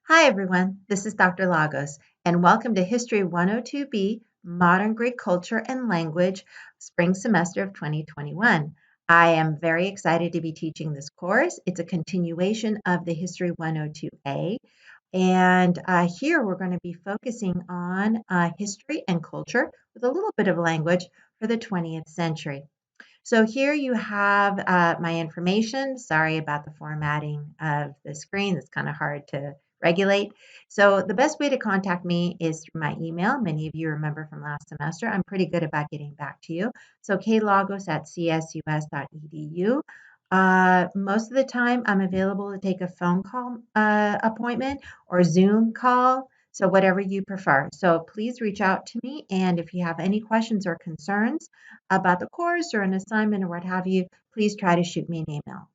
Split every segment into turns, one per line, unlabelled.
Hi everyone, this is Dr. Lagos, and welcome to History 102B, Modern Greek Culture and Language, Spring Semester of 2021. I am very excited to be teaching this course. It's a continuation of the History 102A, and here we're going to be focusing on history and culture with a little bit of language for the 20th century. So here you have my information. Sorry about the formatting of the screen. It's kind of hard to regulate. So the best way to contact me is through my email. Many of you remember from last semester. I'm pretty good about getting back to you. So klagos@csus.edu. Most of the time, I'm available to take a phone call appointment or Zoom call. So whatever you prefer. So please reach out to me. And if you have any questions or concerns, about the course or an assignment or what have you, please try to shoot me an email.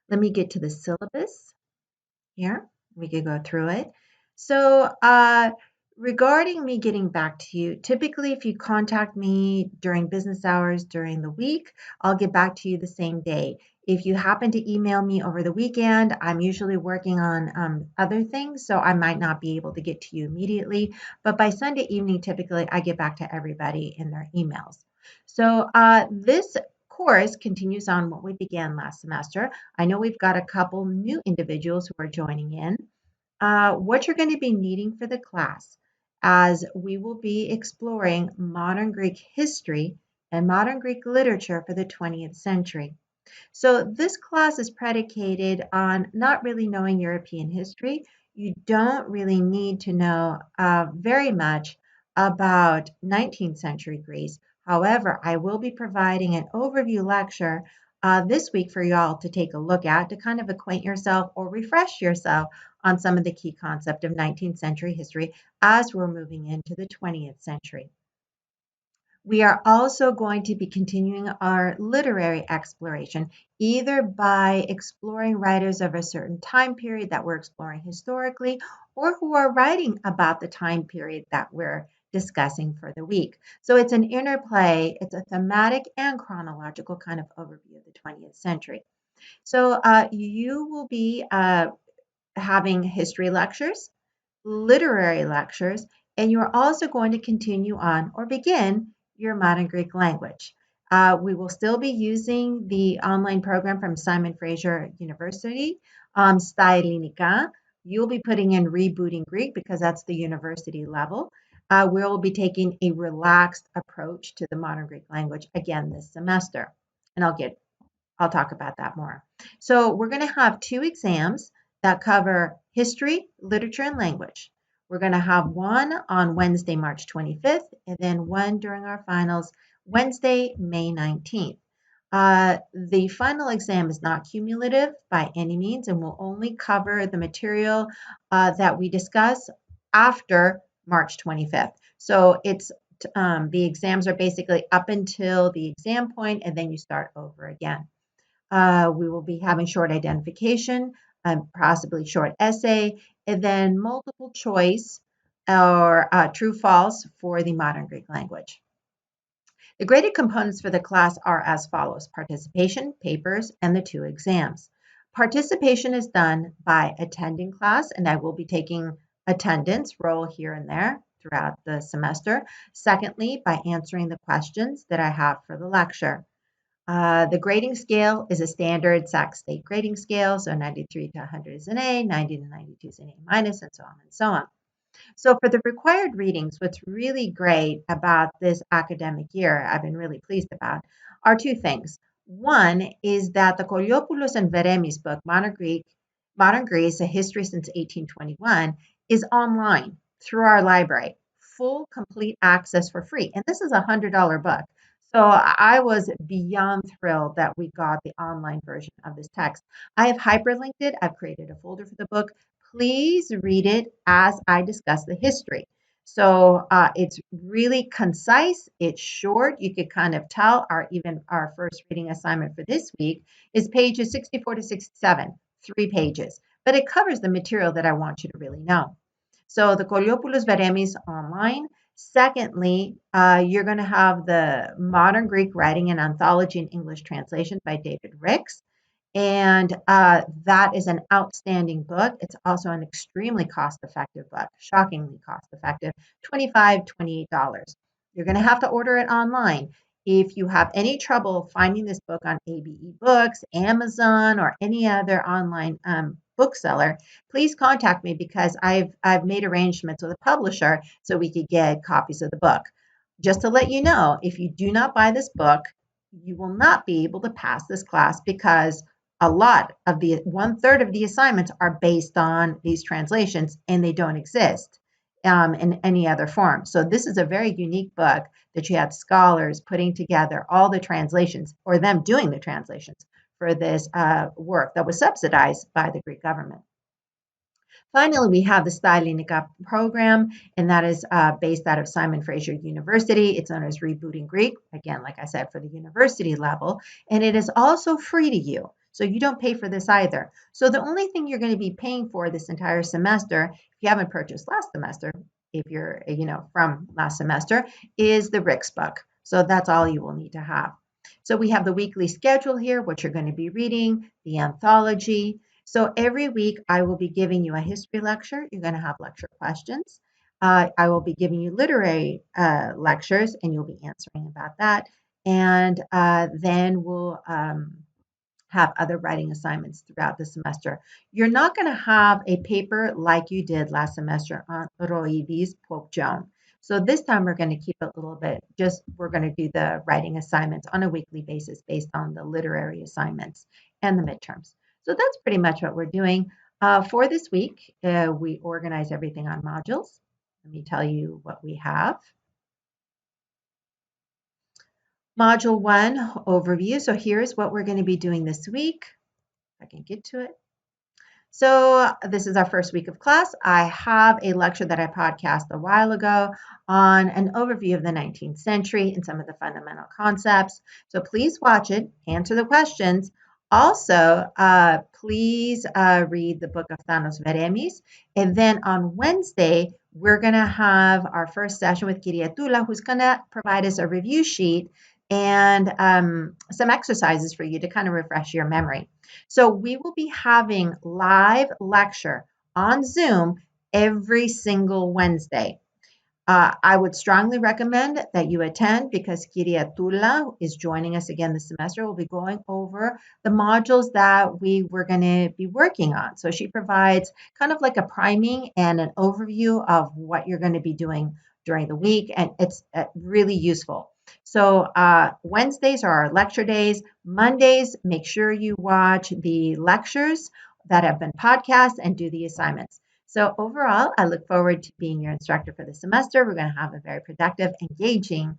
Let me get to the syllabus here. We could go through it. So, regarding me getting back to you, typically if you contact me during business hours during the week, I'll get back to you the same day. If you happen to email me over the weekend, I'm usually working on other things, so I might not be able to get to you immediately. But by Sunday evening, typically I get back to everybody in their emails. So this course continues on what we began last semester. I know we've got a couple new individuals who are joining in. What you're going to be needing for the class, as we will be exploring modern Greek history and modern Greek literature for the 20th century. So this class is predicated on not really knowing European history. You don't really need to know very much about 19th century Greece. However, I will be providing an overview lecture this week for you all to take a look at to kind of acquaint yourself or refresh yourself on some of the key concepts of 19th century history as we're moving into the 20th century. We are also going to be continuing our literary exploration, either by exploring writers of a certain time period that we're exploring historically, or who are writing about the time period that we're discussing for the week. So it's an interplay, it's a thematic and chronological kind of overview of the 20th century. So you will be having history lectures, literary lectures, and you're also going to continue on or begin your modern Greek language. We will still be using the online program from Simon Fraser University, Stylinica. You'll be putting in Rebooting Greek because that's the university level. We'll be taking a relaxed approach to the modern Greek language again this semester. And I'll talk about that more. So we're going to have two exams that cover history, literature, and language. We're going to have one on Wednesday, March 25th, and then one during our finals, Wednesday, May 19th. The final exam is not cumulative by any means and will only cover the material that we discuss after March 25th. So the exams are basically up until the exam point, and then you start over again. We will be having short identification, possibly short essay, and then multiple choice or true false for the modern Greek language. The graded components for the class are as follows: participation, papers, and the two exams. Participation is done by attending class, and I will be taking attendance role here and there throughout the semester. Secondly, by answering the questions that I have for the lecture. The grading scale is a standard Sac State grading scale, so 93 to 100 is an A, 90 to 92 is an A minus, and so on and so on. So for the required readings, what's really great about this academic year, I've been really pleased about, are two things. One is that the Koliopoulos and Veremis book, Modern Greece, A History Since 1821, is online through our library. Full, complete access for free. And this is a $100 book. So I was beyond thrilled that we got the online version of this text. I have hyperlinked it. I've created a folder for the book. Please read it as I discuss the history. So it's really concise. It's short. You could kind of tell even our first reading assignment for this week is pages 64 to 67, 3 pages. But it covers the material that I want you to really know. So the Koliopoulos Veremis online. Secondly, you're going to have the Modern Greek Writing and Anthology in English Translation by David Ricks. And that is an outstanding book. It's also an extremely cost-effective book, shockingly cost-effective, $25, $28. You're going to have to order it online. If you have any trouble finding this book on ABE Books, Amazon, or any other online bookseller, please contact me because I've made arrangements with a publisher so we could get copies of the book. Just to let you know, if you do not buy this book, you will not be able to pass this class because a lot of the 1/3 of the assignments are based on these translations and they don't exist in any other form. So this is a very unique book that you had scholars putting together all the translations or them doing the translations for this work that was subsidized by the Greek government. Finally, we have the Stylinica program, and that is based out of Simon Fraser University. It's known as Rebooting Greek, again, like I said, for the university level, and it is also free to you. So you don't pay for this either. So the only thing you're going to be paying for this entire semester, if you haven't purchased last semester, if you're, from last semester, is the Rick's book. So that's all you will need to have. So we have the weekly schedule here, what you're going to be reading, the anthology. So every week I will be giving you a history lecture. You're going to have lecture questions. I will be giving you literary lectures, and you'll be answering about that. And then we'll have other writing assignments throughout the semester. You're not going to have a paper like you did last semester on Roides Pope Joan. So this time we're going to keep it a little bit, we're going to do the writing assignments on a weekly basis based on the literary assignments and the midterms. So that's pretty much what we're doing. For this week, we organize everything on modules. Let me tell you what we have. Module 1, overview. So here's what we're going to be doing this week. If I can get to it. So this is our first week of class. I have a lecture that I podcast a while ago on an overview of the 19th century and some of the fundamental concepts. So please watch it, answer the questions. Also, please read the book of Thanos Veremis. And then on Wednesday, we're going to have our first session with Kiriatula, who's going to provide us a review sheet and some exercises for you to kind of refresh your memory. So we will be having live lecture on Zoom every single Wednesday. I would strongly recommend that you attend because Kiriatula is joining us again this semester. We'll be going over the modules that we were going to be working on. So she provides kind of like a priming and an overview of what you're going to be doing during the week, and it's really useful. So Wednesdays are our lecture days. Mondays, make sure you watch the lectures that have been podcast and do the assignments. So overall, I look forward to being your instructor for the semester. We're going to have a very productive, engaging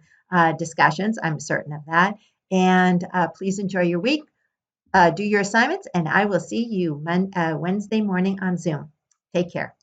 discussions. I'm certain of that. And please enjoy your week. Do your assignments, and I will see you Wednesday morning on Zoom. Take care.